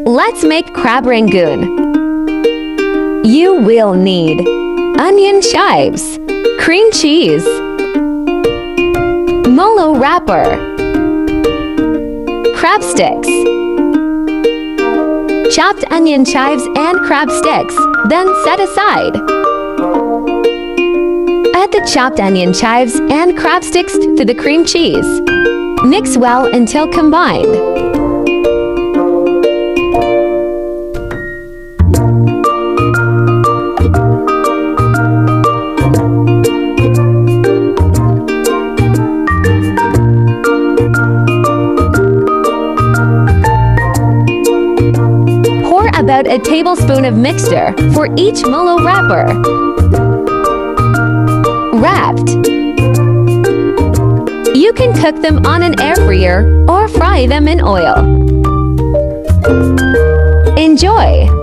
Let's make crab rangoon. You will need onion chives, cream cheese, molo wrapper, crab sticks, chopped onion chives and crab sticks, then set aside. Add the chopped onion chives and crab sticks to the cream cheese. Mix well until combined. Pour about a tablespoon of mixture for each molo wrapper. Wrapped. You can cook them on an air fryer or fry them in oil. Enjoy!